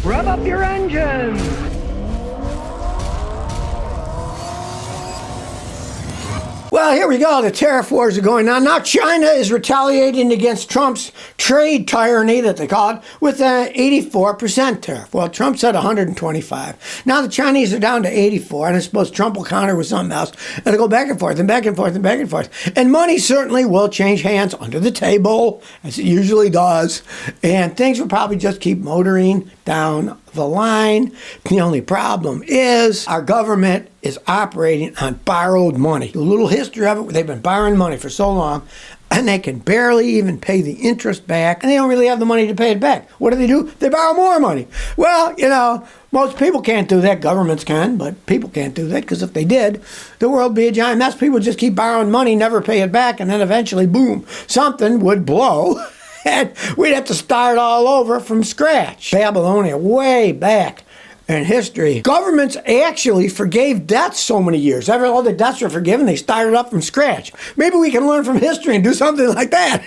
Rev up your engines! Well, here we go. The tariff wars are going on. Now China is retaliating against Trump's trade tyranny, that they call it, with an 84% tariff. Well, Trump said 125. Now the Chinese are down to 84, and I suppose Trump will counter with something else. It'll go back and forth and back and forth and back and forth. And money certainly will change hands under the table, as it usually does. And things will probably just keep motoring down the line. The only problem is our government is operating on borrowed money. A little history of it, they've been borrowing money for so long, and they can barely even pay the interest back, and they don't really have the money to pay it back. What do? They borrow more money. Well, most people can't do that. Governments can, but people can't do that, because if they did, the world would be a giant mess. People would just keep borrowing money, never pay it back, and then eventually, boom, something would blow. And we'd have to start all over from scratch. Babylonia, way back in history, governments actually forgave debts so many years. After all the debts were forgiven, they started up from scratch. Maybe we can learn from history and do something like that.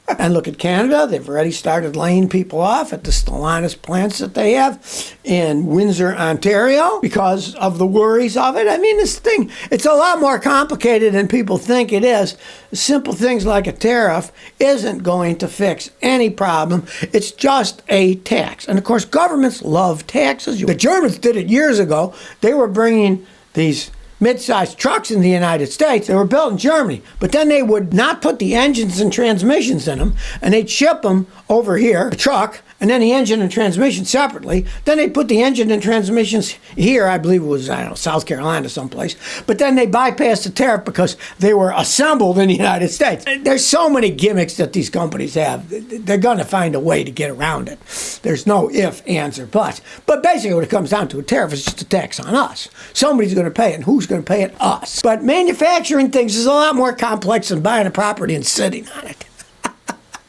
And look at Canada. They've already started laying people off at the Stellantis plants that they have in Windsor, Ontario, because of the worries of it. I mean, this thing, it's a lot more complicated than people think it is. Simple things like a tariff isn't going to fix any problem. It's just a tax. And of course, governments love taxes. The Germans did it years ago. They were bringing these mid-sized trucks in the United States. They were built in Germany, but then they would not put the engines and transmissions in them, and they'd ship them over here, a truck, and then the engine and transmission separately. Then they'd put the engine and transmissions here, I believe it was, South Carolina someplace, but then they bypassed the tariff because they were assembled in the United States. There's so many gimmicks that these companies have. They're going to find a way to get around it. There's no if, ands, or buts. But basically what it comes down to, a tariff is just a tax on us. Somebody's going to pay it, and who's going to pay it? Us. But manufacturing things is a lot more complex than buying a property and sitting on it.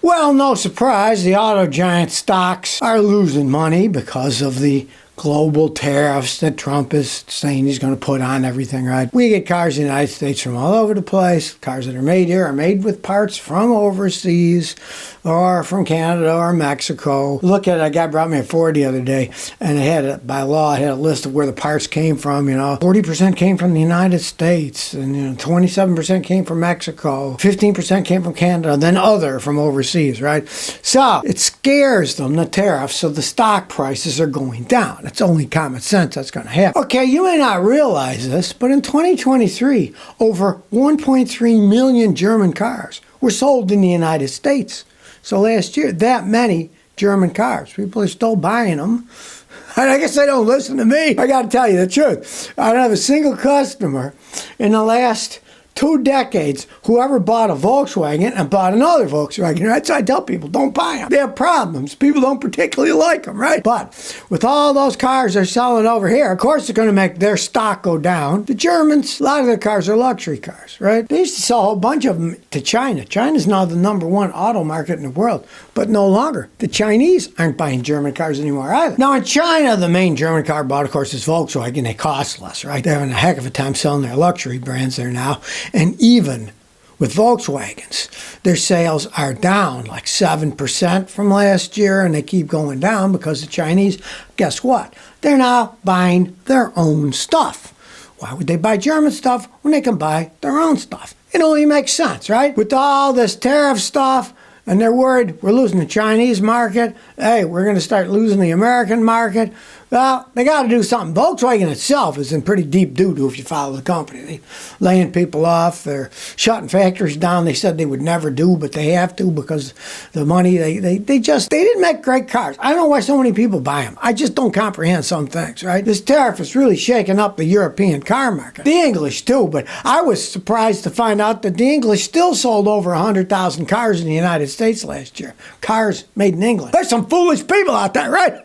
Well, no surprise, the auto giant stocks are losing money because of the global tariffs that Trump is saying he's going to put on everything, right? We get cars in the United States from all over the place. Cars that are made here are made with parts from overseas or from Canada or Mexico. Look at it, a guy brought me a Ford the other day, and by law, it had a list of where the parts came from, 40% came from the United States, and 27% came from Mexico, 15% came from Canada, then other from overseas, right? So it scares them, the tariffs, so the stock prices are going down. It's only common sense that's going to happen. Okay, you may not realize this, but in 2023, over 1.3 million German cars were sold in the United States. So last year, that many German cars. People are still buying them. And I guess they don't listen to me. I got to tell you the truth. I don't have a single customer in the last 2 decades who ever bought a Volkswagen and bought another Volkswagen, right? So I tell people, don't buy them. They have problems. People don't particularly like them, right? But with all those cars they're selling over here, of course they're going to make their stock go down. The Germans, a lot of their cars are luxury cars, right? They used to sell a whole bunch of them to China. China's now the #1 auto market in the world, but no longer. The Chinese aren't buying German cars anymore either. Now in China, the main German car bought, of course, is Volkswagen. They cost less, right? They're having a heck of a time selling their luxury brands there now. And even with Volkswagens, their sales are down like 7% from last year, and they keep going down because the Chinese, guess what? They're now buying their own stuff. Why would they buy German stuff when they can buy their own stuff? It only makes sense, right? With all this tariff stuff, and they're worried we're losing the Chinese market. Hey, we're going to start losing the American market. Well, they got to do something. Volkswagen itself is in pretty deep doo-doo if you follow the company. They're laying people off. They're shutting factories down. They said they would never do, but they have to because the money, they didn't make great cars. I don't know why so many people buy them. I just don't comprehend some things, right? This tariff is really shaking up the European car market. The English too, but I was surprised to find out that the English still sold over 100,000 cars in the United States last year. Cars made in England. There's some foolish people out there, right?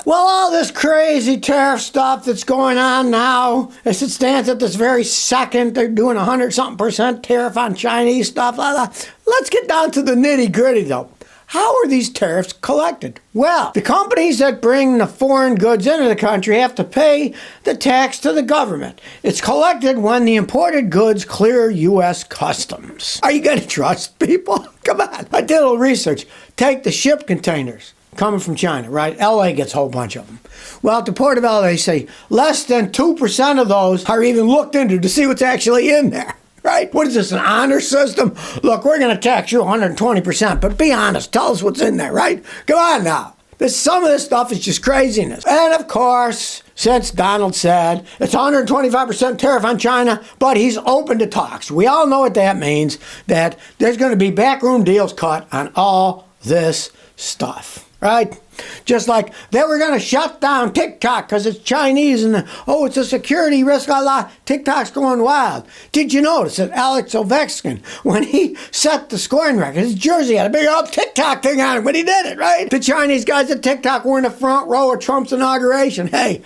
Well, all this crazy tariff stuff that's going on now, as it stands at this very second, they're doing 100-something% tariff on Chinese stuff. Let's get down to the nitty-gritty, though. How are these tariffs collected? Well, the companies that bring the foreign goods into the country have to pay the tax to the government. It's collected when the imported goods clear U.S. customs. Are you going to trust people? Come on. I did a little research. Take the ship containers coming from China, right? LA gets a whole bunch of them. Well, at the Port of LA, they say less than 2% of those are even looked into to see what's actually in there. Right? What is this, an honor system? Look, we're going to tax you 120%, but be honest. Tell us what's in there, right? Come on now. Some of this stuff is just craziness. And of course, since Donald said it's 125% tariff on China, but he's open to talks. We all know what that means, that there's going to be backroom deals cut on all this stuff, right? Just like they were going to shut down TikTok because it's Chinese and, it's a security risk. TikTok's going wild. Did you notice that Alex Ovechkin, when he set the scoring record, his jersey had a big old TikTok thing on it when he did it, right? The Chinese guys at TikTok were in the front row of Trump's inauguration. Hey,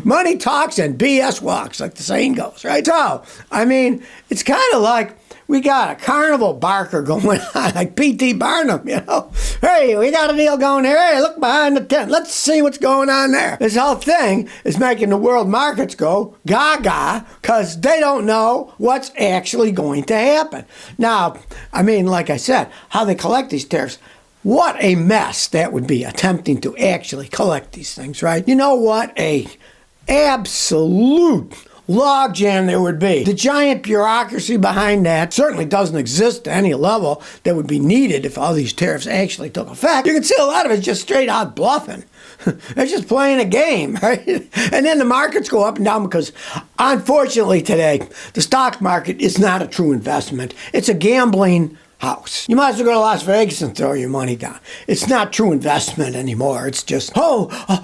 money talks and BS walks, like the saying goes, right? So, I mean, it's kind of like we got a carnival barker going on, like P.T. Barnum, you know. Hey, we got a deal going here. Hey, look behind the tent. Let's see what's going on there. This whole thing is making the world markets go gaga because they don't know what's actually going to happen. Now, I mean, like I said, how they collect these tariffs, what a mess that would be, attempting to actually collect these things, right? You know what a absolute logjam there would be. The giant bureaucracy behind that certainly doesn't exist to any level that would be needed if all these tariffs actually took effect. You can see a lot of it's just straight out bluffing. They're just playing a game, right? And then the markets go up and down because, unfortunately today, the stock market is not a true investment. It's a gambling house. You might as well go to Las Vegas and throw your money down. It's not true investment anymore. It's just,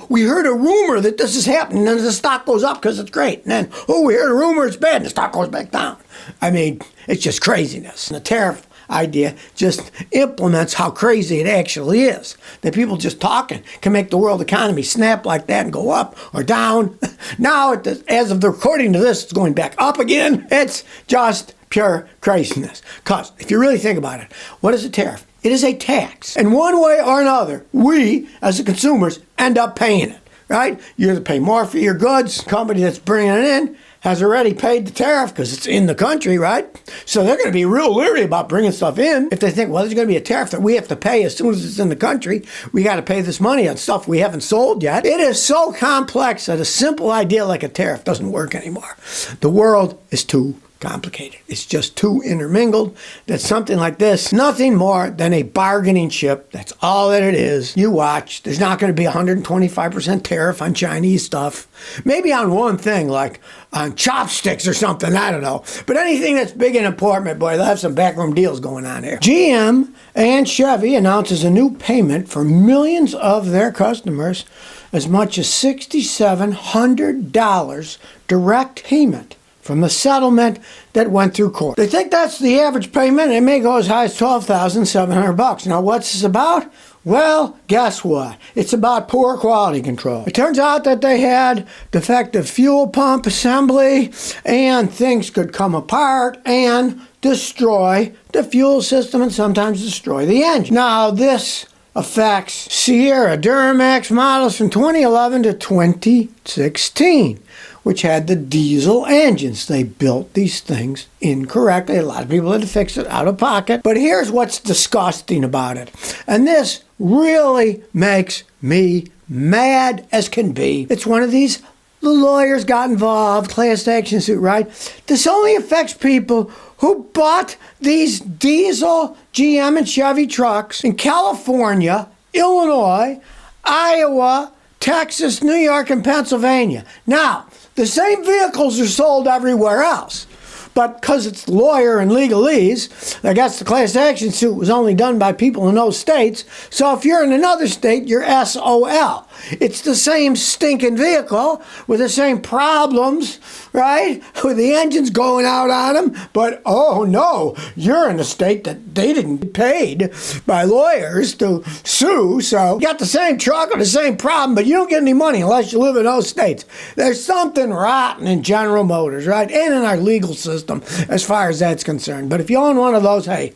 we heard a rumor that this is happening, and then the stock goes up because it's great. And then, we heard a rumor it's bad, and the stock goes back down. I mean, it's just craziness. And the tariff idea just implements how crazy it actually is. That people just talking can make the world economy snap like that and go up or down. Now, as of the recording to this, it's going back up again. It's just pure craziness. Because if you really think about it, what is a tariff? It is a tax. And one way or another, we, as the consumers, end up paying it, right? You either pay more for your goods. The company that's bringing it in has already paid the tariff because it's in the country, right? So they're going to be real leery about bringing stuff in. If they think, well, there's going to be a tariff that we have to pay as soon as it's in the country, we got to pay this money on stuff we haven't sold yet. It is so complex that a simple idea like a tariff doesn't work anymore. The world is too complicated. It's just too intermingled that something like this, nothing more than a bargaining chip. That's all that it is. You watch. There's not going to be 125% tariff on Chinese stuff. Maybe on one thing, like on chopsticks or something. I don't know. But anything that's big and important, boy, they'll have some backroom deals going on here. GM and Chevy announces a new payment for millions of their customers, as much as $6,700 direct payment from the settlement that went through court. They think that's the average payment. It may go as high as $12,700. Now, what's this about? Well, guess what? It's about poor quality control. It turns out that they had defective fuel pump assembly, and things could come apart and destroy the fuel system and sometimes destroy the engine. Now, this affects Sierra Duramax models from 2011 to 2016. Which had the diesel engines. They built these things incorrectly. A lot of people had to fix it out of pocket. But here's what's disgusting about it. And this really makes me mad as can be. It's one of these, the lawyers got involved, class action suit, right? This only affects people who bought these diesel GM and Chevy trucks in California, Illinois, Iowa, Texas, New York, and Pennsylvania. Now, the same vehicles are sold everywhere else. But because it's lawyer and legalese, I guess the class action suit was only done by people in those states. So if you're in another state, you're SOL. It's the same stinking vehicle with the same problems, right? With the engines going out on them. But, oh no, you're in a state that they didn't get paid by lawyers to sue. So you got the same truck or the same problem, but you don't get any money unless you live in those states. There's something rotten in General Motors, right? And in our legal system as far as that's concerned. But if you own one of those, hey,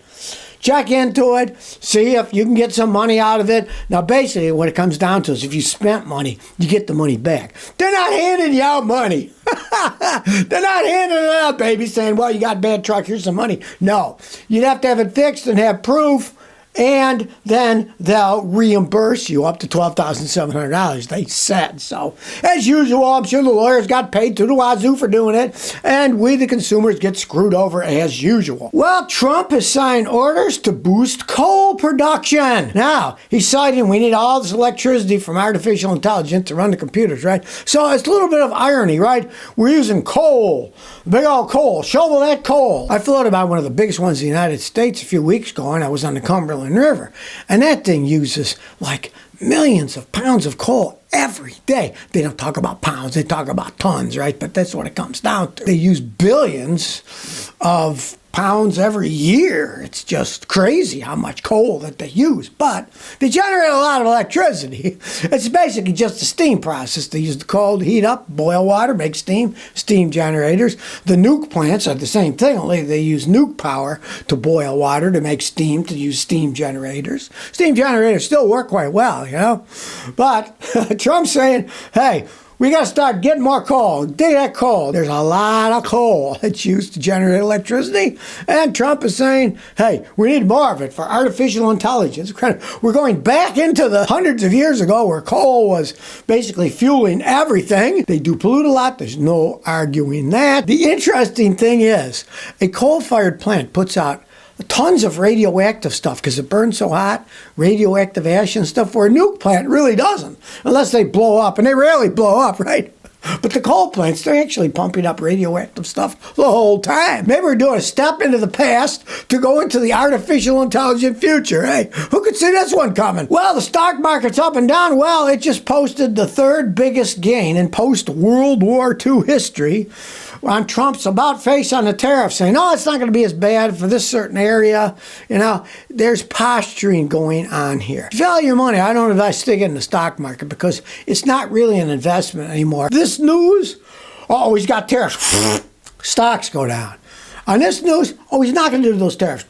check into it, see if you can get some money out of it. Now, basically, what it comes down to is if you spent money, you get the money back. They're not handing you out money. They're not handing it out, baby, saying, well, you got a bad truck, here's some money. No, you'd have to have it fixed and have proof, and then they'll reimburse you up to $12,700, they said. So, as usual, I'm sure the lawyers got paid to the wazoo for doing it, and we, the consumers, get screwed over as usual. Well, Trump has signed orders to boost coal production. Now, he's citing we need all this electricity from artificial intelligence to run the computers, right? So, it's a little bit of irony, right? We're using coal, big old coal, shovel that coal. I floated by one of the biggest ones in the United States a few weeks ago, and I was on the Cumberland River, and that thing uses like millions of pounds of coal every day. They don't talk about pounds, they talk about tons, right? But that's what it comes down to. They use billions of pounds every year. It's just crazy how much coal that they use. But they generate a lot of electricity. It's basically just a steam process. They use the coal to heat up, boil water, make steam generators. The nuke plants are the same thing, only they use nuke power to boil water, to make steam, to use steam generators. Steam generators still work quite well, you know? But Trump's saying, hey, we got to start getting more coal. Dig that coal. There's a lot of coal that's used to generate electricity. And Trump is saying, hey, we need more of it for artificial intelligence. We're going back into the hundreds of years ago where coal was basically fueling everything. They do pollute a lot. There's no arguing that. The interesting thing is a coal-fired plant puts out tons of radioactive stuff because it burns so hot, radioactive ash and stuff, where a nuke plant really doesn't, unless they blow up, and they rarely blow up, right? But the coal plants, they're actually pumping up radioactive stuff the whole time. Maybe we're doing a step into the past to go into the artificial intelligent future, hey? Who could see this one coming? Well, the stock market's up and down. Well, it just posted the third biggest gain in post-World War II history on Trump's about-face on the tariff, saying, oh, it's not going to be as bad for this certain area. You know, there's posturing going on here. Value your money. I don't advise sticking in the stock market because it's not really an investment anymore. This news, oh, he's got tariffs. Stocks go down. On this news, oh, he's not going to do those tariffs.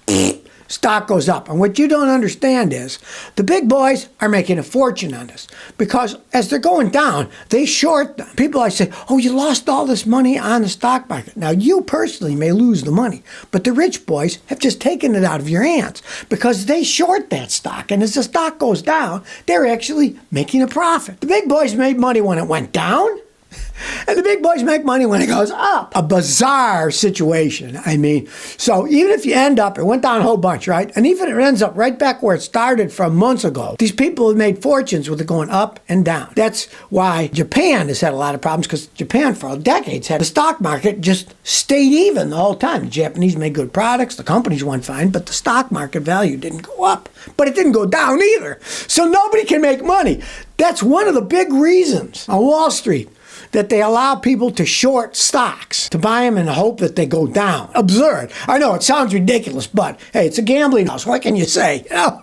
Stock goes up. And what you don't understand is the big boys are making a fortune on this because as they're going down, they short them. People like say, oh, you lost all this money on the stock market. Now, you personally may lose the money, but the rich boys have just taken it out of your hands because they short that stock. And as the stock goes down, they're actually making a profit. The big boys made money when it went down. And the big boys make money when it goes up. A bizarre situation. I mean, so even if you end up, it went down a whole bunch, right? And even if it ends up right back where it started from months ago, these people have made fortunes with it going up and down. That's why Japan has had a lot of problems, because Japan for decades had the stock market just stayed even the whole time. The Japanese made good products, the companies went fine, but the stock market value didn't go up. But it didn't go down either. So nobody can make money. That's one of the big reasons on Wall Street that they allow people to short stocks, to buy them in the hope that they go down. Absurd. I know, it sounds ridiculous, but hey, it's a gambling house. What can you say? You know?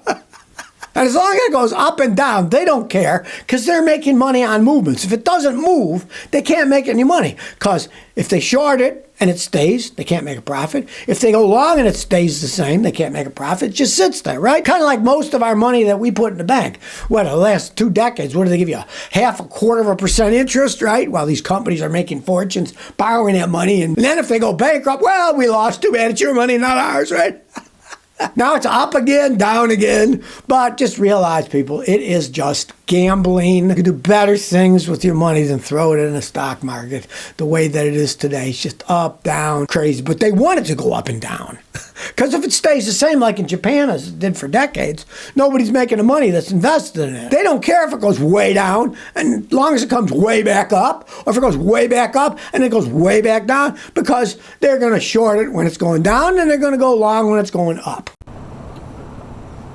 And as long as it goes up and down, they don't care because they're making money on movements. If it doesn't move, they can't make any money because if they short it and it stays, they can't make a profit. If they go long and it stays the same, they can't make a profit. It just sits there, right? Kind of like most of our money that we put in the bank. What, the last 2 decades, what do they give you? 0.5% interest, right? While these companies are making fortunes, borrowing that money. And then if they go bankrupt, well, we lost. Too bad. It's your money, not ours, right? Now it's up again, down again. But just realize, people, it is just gambling. You can do better things with your money than throw it in the stock market the way that it is today. It's just up, down, crazy. But they want it to go up and down. Because if it stays the same like in Japan as it did for decades, nobody's making the money that's invested in it. They don't care if it goes way down, and as long as it comes way back up, or if it goes way back up and it goes way back down, because they're going to short it when it's going down and they're going to go long when it's going up.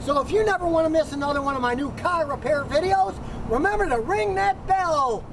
So if you never want to miss another one of my new car repair videos, remember to ring that bell.